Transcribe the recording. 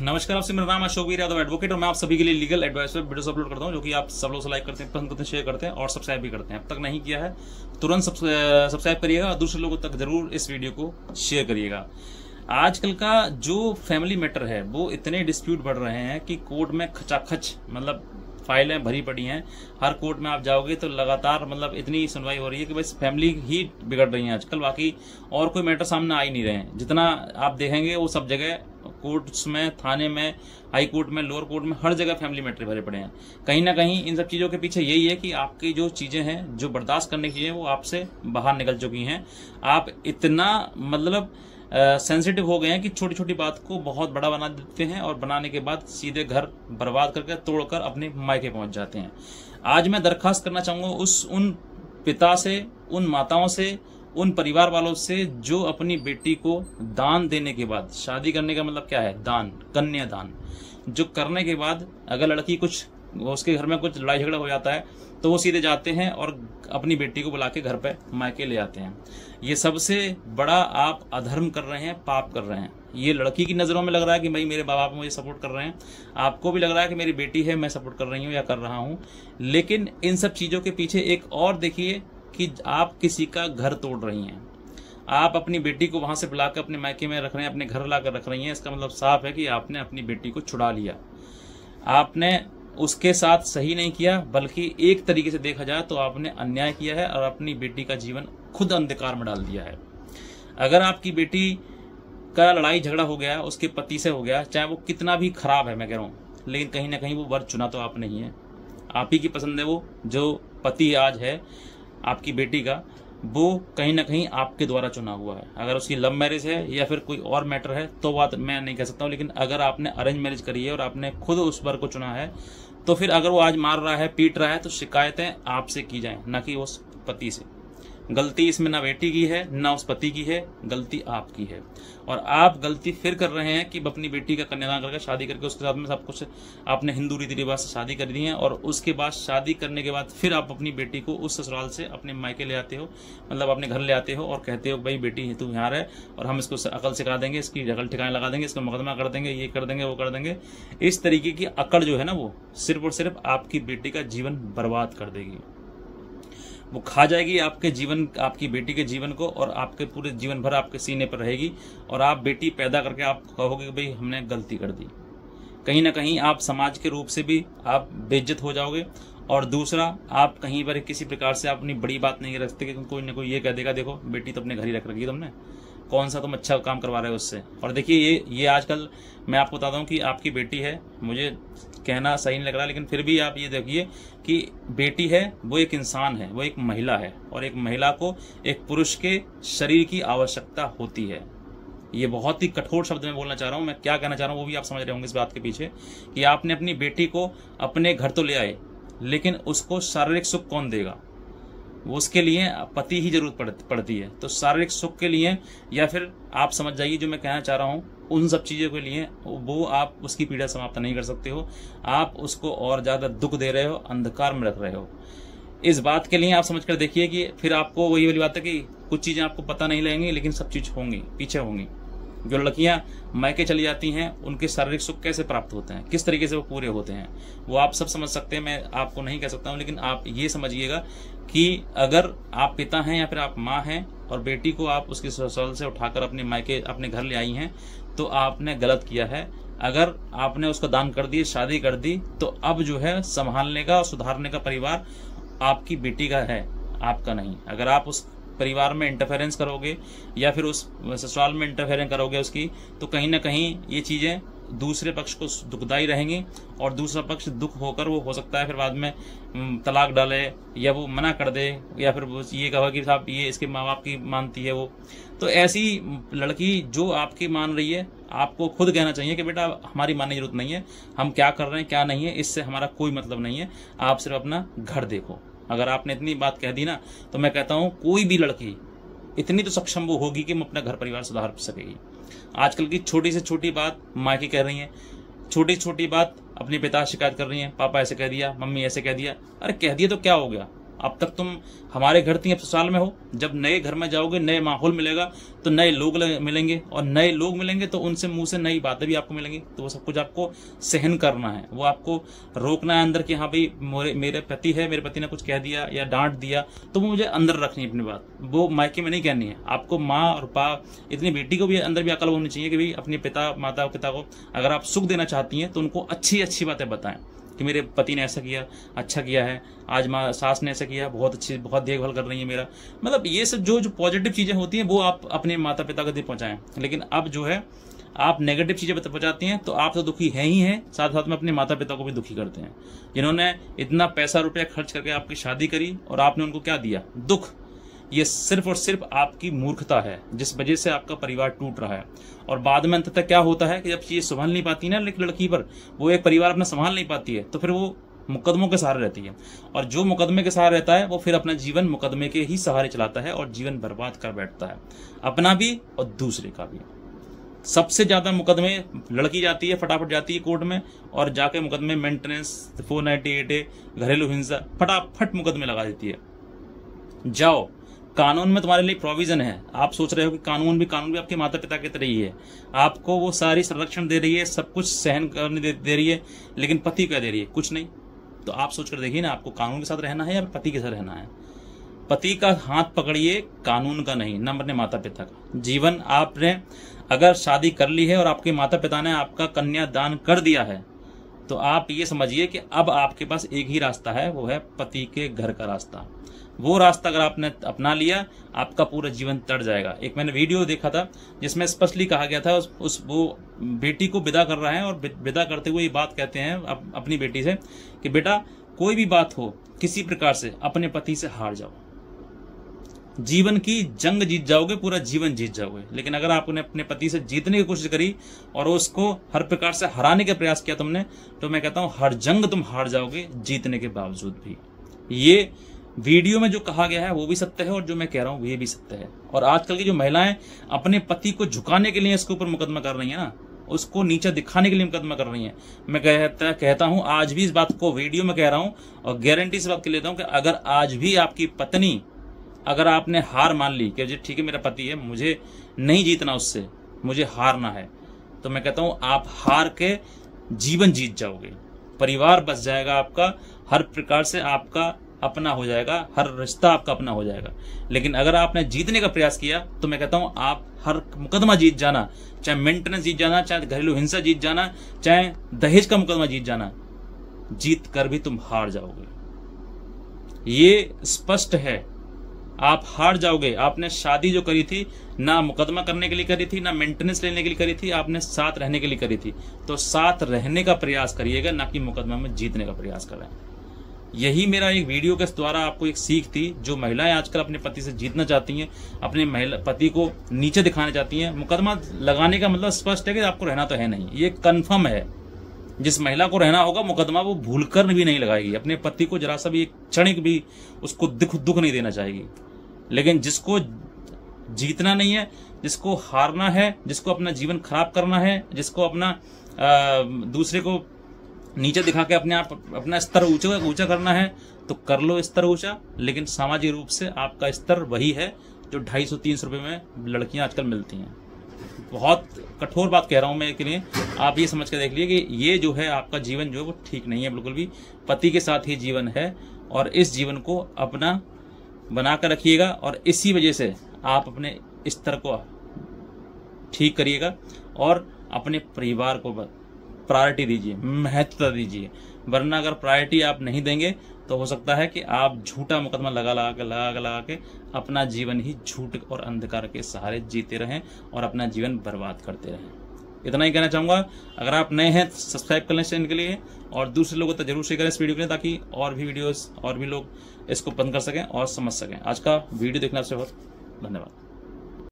नमस्कार, आपसे मेरा नाम अशोक वीर यादव एडवोकेट और मैं आप सभी के लिए लीगल एडवाइस पर वीडियोस अपलोड करता हूं, जो कि आप सब लोग लाइक करते हैं, पसंद करते हैं, शेयर करते हैं और सब्सक्राइब भी करते हैं। अब तक नहीं किया है तुरंत सब्सक्राइब करिएगा और दूसरे लोगों तक जरूर इस वीडियो को शेयर करिएगा। आजकल का जो फैमिली मैटर है वो इतने डिस्प्यूट बढ़ रहे हैं कि कोर्ट में खचाखच मतलब फाइलें भरी पड़ी हैं। हर कोर्ट में आप जाओगे तो लगातार मतलब इतनी सुनवाई हो रही है कि बस फैमिली ही बिगड़ रही है आजकल, बाकी और कोई मैटर सामने आ ही नहीं रहे हैं। जितना आप देखेंगे वो सब जगह कोर्ट्स में, थाने में, हाई कोर्ट में, लोअर कोर्ट में, हर जगह फैमिली मैटर भरे पड़े हैं। कहीं ना कहीं इन सब चीज़ों के पीछे यही है कि आपकी जो चीज़ें हैं, जो बर्दाश्त करने की चीज़ें, वो आपसे बाहर निकल चुकी हैं। आप इतना मतलब सेंसिटिव हो गए हैं कि छोटी छोटी बात को बहुत बड़ा बना देते हैं और बनाने के बाद सीधे घर बर्बाद करके तोड़कर अपने मायके पहुंच जाते हैं। आज मैं दरखास्त करना चाहूंगा उन पिता से, उन माताओं से, उन परिवार वालों से जो अपनी बेटी को दान देने के बाद, शादी करने का मतलब क्या है, दान, कन्यादान, जो करने के बाद अगर लड़की कुछ, उसके घर में कुछ लड़ाई झगड़ा हो जाता है तो वो सीधे जाते हैं और अपनी बेटी को बुला के घर पे मायके ले आते हैं। ये सबसे बड़ा आप अधर्म कर रहे हैं, पाप कर रहे हैं। ये लड़की की नज़रों में लग रहा है कि भाई मेरे माँ बाप मुझे सपोर्ट कर रहे हैं, आपको भी लग रहा है कि मेरी बेटी है, मैं सपोर्ट कर रही हूँ या कर रहा हूँ, लेकिन इन सब चीज़ों के पीछे एक और देखिए कि आप किसी का घर तोड़ रही हैं। आप अपनी बेटी को वहां से बुलाकर अपने मायके में रख रहे हैं, अपने घर लाकर रख रही हैं। इसका मतलब साफ है कि आपने अपनी बेटी को छुड़ा लिया। आपने उसके साथ सही नहीं किया, बल्कि एक तरीके से देखा जाए तो आपने अन्याय किया है और अपनी बेटी का जीवन खुद अंधकार में डाल दिया है। अगर आपकी बेटी का लड़ाई झगड़ा हो गया, उसके पति से हो गया, चाहे वो कितना भी खराब है, मैं कह रहा हूँ, लेकिन कहीं ना कहीं वो वर चुना तो आपने ही है। आप ही की पसंद है वो जो पति आज है आपकी बेटी का, वो कहीं ना कहीं आपके द्वारा चुना हुआ है। अगर उसकी लव मैरिज है या फिर कोई और मैटर है तो बात मैं नहीं कह सकता हूँ, लेकिन अगर आपने अरेंज मैरिज करी है और आपने खुद उस वर को चुना है तो फिर अगर वो आज मार रहा है, पीट रहा है, तो शिकायतें आपसे की जाएं, ना कि उस पति से। गलती इसमें ना बेटी की है ना उस पति की है, गलती आपकी है। और आप गलती फिर कर रहे हैं कि अपनी बेटी का कन्यादान करके, शादी करके, उसके साथ में सब कुछ आपने हिंदू रीति रिवाज से शादी कर दी है और उसके बाद शादी करने के बाद फिर आप अपनी बेटी को उस ससुराल से अपने मायके ले आते हो, मतलब अपने घर ले आते हो और कहते हो भाई बेटी तू यहाँ रहे और हम इसको अकल सिखा देंगे, इसकी जगल ठिकाने लगा देंगे, इसको मुकदमा कर देंगे, ये कर देंगे, वो कर देंगे। इस तरीके की अकड़ जो है ना, वो सिर्फ और सिर्फ आपकी बेटी का जीवन बर्बाद कर देगी। वो खा जाएगी आपके जीवन, आपकी बेटी के जीवन को, और आपके पूरे जीवन भर आपके सीने पर रहेगी। और आप बेटी पैदा करके आप कहोगे कि भाई हमने गलती कर दी। कहीं ना कहीं आप समाज के रूप से भी आप बेइज्जत हो जाओगे। और दूसरा, आप कहीं पर किसी प्रकार से अपनी बड़ी बात नहीं रखते कि कोई ना कोई ये कह देगा देखो बेटी तो अपने घर ही रख रखी है तुमने, कौन सा तुम अच्छा काम करवा रहे हो उससे। और देखिए ये आजकल मैं आपको बताता हूँ कि आपकी बेटी है, मुझे कहना सही नहीं लग रहा, लेकिन फिर भी आप ये देखिए कि बेटी है वो एक इंसान है, वो एक महिला है, और एक महिला को एक पुरुष के शरीर की आवश्यकता होती है। ये बहुत ही कठोर शब्द में बोलना चाह रहा हूँ, मैं क्या कहना चाह रहा हूँ वो भी आप समझ रहे होंगे इस बात के पीछे, कि आपने अपनी बेटी को अपने घर तो ले आए, लेकिन उसको शारीरिक सुख कौन देगा? वो उसके लिए पति ही जरूरत पड़ती है। तो शारीरिक सुख के लिए, या फिर आप समझ जाइए जो मैं कहना चाह रहा हूँ, उन सब चीज़ों के लिए वो आप उसकी पीड़ा समाप्त नहीं कर सकते हो। आप उसको और ज़्यादा दुख दे रहे हो, अंधकार में रख रहे हो। इस बात के लिए आप समझ कर देखिए कि फिर आपको वही वाली बात है कि कुछ चीज़ें आपको पता नहीं लगेंगी, लेकिन सब चीज़ होंगी, पीछे होंगी। जो लड़कियां मायके चली जाती हैं, उनके शारीरिक सुख कैसे प्राप्त होते हैं, किस तरीके से वो पूरे होते हैं, वो आप सब समझ सकते हैं, मैं आपको नहीं कह सकता हूं। लेकिन आप ये समझिएगा कि अगर आप पिता हैं या फिर आप माँ हैं और बेटी को आप उसके ससुराल से उठाकर अपने मायके, अपने घर ले आई हैं, तो आपने गलत किया है। अगर आपने उसको दान कर दी, शादी कर दी, तो अब जो है संभालने का और सुधारने का परिवार आपकी बेटी का है, आपका नहीं। अगर आप उस परिवार में इंटरफेरेंस करोगे या फिर उस ससुराल में इंटरफेरेंस करोगे उसकी, तो कहीं ना कहीं ये चीज़ें दूसरे पक्ष को दुखदाई रहेंगी और दूसरा पक्ष दुख होकर वो हो सकता है फिर बाद में तलाक डाले या वो मना कर दे, या फिर वो ये कहा कि साहब ये इसके माँ बाप की मानती है वो। तो ऐसी लड़की जो आपकी मान रही है, आपको खुद कहना चाहिए कि बेटा हमारी मानने की जरूरत नहीं है, हम क्या कर रहे हैं क्या नहीं है इससे हमारा कोई मतलब नहीं है, आप सिर्फ अपना घर देखो। अगर आपने इतनी बात कह दी ना, तो मैं कहता हूँ कोई भी लड़की इतनी तो सक्षम वो होगी कि वो अपना घर परिवार सुधार सकेगी। आजकल की छोटी से छोटी बात माँ की कह रही हैं, छोटी छोटी बात अपने पिता शिकायत कर रही हैं, पापा ऐसे कह दिया, मम्मी ऐसे कह दिया। अरे कह दिया तो क्या हो गया? अब तक तुम हमारे घर थी, अब ससुराल में हो। जब नए घर में जाओगे, नए माहौल मिलेगा तो नए लोग मिलेंगे, और नए लोग मिलेंगे तो उनसे मुंह से नई बातें भी आपको मिलेंगी। तो वो सब कुछ आपको सहन करना है, वो आपको रोकना है अंदर कि हाँ भाई मेरे पति है, मेरे पति ने कुछ कह दिया या डांट दिया तो वो मुझे अंदर रखनी है अपनी बात, वो मायके में नहीं कहनी है। आपको माँ और इतनी बेटी को भी अंदर भी अकल होनी चाहिए कि भाई अपने माता पिता को अगर आप सुख देना चाहती हैं तो उनको अच्छी अच्छी बातें बताएं कि मेरे पति ने ऐसा किया, अच्छा किया है, आज माँ सास ने ऐसा किया, बहुत अच्छी, बहुत देखभाल कर रही है मेरा। मतलब ये सब जो पॉजिटिव चीजें होती हैं वो आप अपने माता पिता को पहुंचाएं। लेकिन अब जो है आप नेगेटिव चीजें पहुंचाती हैं तो आप तो दुखी हैं ही हैं, साथ साथ में अपने माता पिता को भी दुखी करते हैं, जिन्होंने इतना पैसा रुपया खर्च करके आपकी शादी करी और आपने उनको क्या दिया, दुख। ये सिर्फ और सिर्फ आपकी मूर्खता है जिस वजह से आपका परिवार टूट रहा है। और बाद में अंततः क्या होता है कि जब चीजें संभाल नहीं पाती ना लड़की पर, वो एक परिवार अपना संभाल नहीं पाती है तो फिर वो मुकदमों के सहारे रहती है, और जो मुकदमे के सहारे रहता है वो फिर अपना जीवन मुकदमे के ही सहारे चलाता है और जीवन बर्बाद कर बैठता है, अपना भी और दूसरे का भी। सबसे ज्यादा मुकदमे लड़की जाती है, फटाफट जाती है कोर्ट में और जाके मुकदमे मेंटेनेंस 498A घरेलू हिंसा फटाफट मुकदमे लगा देती है। जाओ, कानून में तुम्हारे लिए प्रोविजन है। आप सोच रहे हो कि कानून भी आपके माता पिता की तरह ही है, आपको वो सारी संरक्षण दे रही है, सब कुछ सहन करने दे रही है, लेकिन पति क्या दे रही है, कुछ नहीं। तो आप सोचकर देखिए ना, आपको कानून के साथ रहना है या पति के साथ रहना है। पति का हाथ पकड़िए, कानून का नहीं, न अपने माता पिता का। जीवन आपने अगर शादी कर ली है और आपके माता पिता ने आपका कन्यादान कर दिया है तो आप ये समझिए कि अब आपके पास एक ही रास्ता है, वो है पति के घर का रास्ता। वो रास्ता अगर आपने अपना लिया, आपका पूरा जीवन तर जाएगा। एक मैंने वीडियो देखा था जिसमें स्पष्टली कहा गया था, वो बेटी को विदा कर रहा है और विदा करते हुए ये बात कहते हैं अपनी बेटी से कि बेटा कोई भी बात हो, किसी प्रकार से अपने पति से हार जाओ, जीवन की जंग जीत जाओगे, पूरा जीवन जीत जाओगे। लेकिन अगर आपने अपने पति से जीतने की कोशिश करी और उसको हर प्रकार से हराने का प्रयास किया तुमने, तो मैं कहता हूं हर जंग तुम हार जाओगे जीतने के बावजूद भी। ये वीडियो में जो कहा गया है वो भी सत्य है और जो मैं कह रहा हूं ये भी सत्य है। और आजकल की जो महिलाएं अपने पति को झुकाने के लिए इसके ऊपर मुकदमा कर रही है ना, उसको नीचे दिखाने के लिए मुकदमा कर रही है, मैं कहता हूं आज भी इस बात को वीडियो में कह रहा हूं और गारंटी से बात कर लेता हूं कि अगर आज भी आपकी पत्नी, अगर आपने हार मान ली कि ठीक है मेरा पति है, मुझे नहीं जीतना उससे, मुझे हारना है, तो मैं कहता हूं आप हार के जीवन जीत जाओगे, परिवार बच जाएगा आपका, हर प्रकार से आपका अपना हो जाएगा, हर रिश्ता आपका अपना हो जाएगा। लेकिन अगर आपने जीतने का प्रयास किया तो मैं कहता हूं आप हर मुकदमा जीत जाना, चाहे मेंटेनेंस जीत जाना, चाहे घरेलू हिंसा जीत जाना, चाहे दहेज का मुकदमा जीत जाना, जीत कर भी तुम हार जाओगे। ये स्पष्ट है, आप हार जाओगे। आपने शादी जो करी थी ना मुकदमा करने के लिए करी थी, ना मेंटेनेंस लेने के लिए करी थी, आपने साथ रहने के लिए करी थी। तो साथ रहने का प्रयास करिएगा, ना कि मुकदमा में जीतने का प्रयास करें। यही मेरा एक वीडियो के द्वारा आपको एक सीख थी। जो महिलाएं आजकल अपने पति से जीतना चाहती हैं, अपने पति को नीचे दिखाना चाहती हैं, मुकदमा लगाने का मतलब स्पष्ट है कि आपको रहना तो है नहीं, ये कन्फर्म है। जिस महिला को रहना होगा मुकदमा वो भूलकर भी नहीं लगाएगी, अपने पति को जरा सा भी एक क्षणिक भी उसको दुख नहीं देना चाहेगी। लेकिन जिसको जीतना नहीं है, जिसको हारना है, जिसको अपना जीवन खराब करना है, जिसको अपना दूसरे को नीचे दिखा के अपना स्तर ऊंचा करना है, तो कर लो स्तर ऊंचा, लेकिन सामाजिक रूप से आपका स्तर वही है जो 250-300 रुपए में लड़कियां आजकल मिलती हैं। बहुत कठोर बात कह रहा हूं मैं के लिए, आप ये समझ के देख लीजिए कि ये जो है आपका जीवन जो है वो ठीक नहीं है बिल्कुल भी। पति के साथ ही जीवन है और इस जीवन को अपना बनाकर रखिएगा और इसी वजह से आप अपने स्तर को ठीक करिएगा और अपने परिवार को प्रायोरिटी दीजिए, महत्वता दीजिए। वरना अगर प्रायोरिटी आप नहीं देंगे तो हो सकता है कि आप झूठा मुकदमा लगा के अपना जीवन ही झूठ और अंधकार के सहारे जीते रहें और अपना जीवन बर्बाद करते रहें। इतना ही कहना चाहूंगा। अगर आप नए हैं सब्सक्राइब कर लें चैनल के लिए और दूसरे लोगों तक जरूर शेयर करें इस वीडियो के लिए, ताकि और भी वीडियोस और भी लोग इसको पसंद कर सकें और समझ सकें। आज का वीडियो देखने से बहुत धन्यवाद।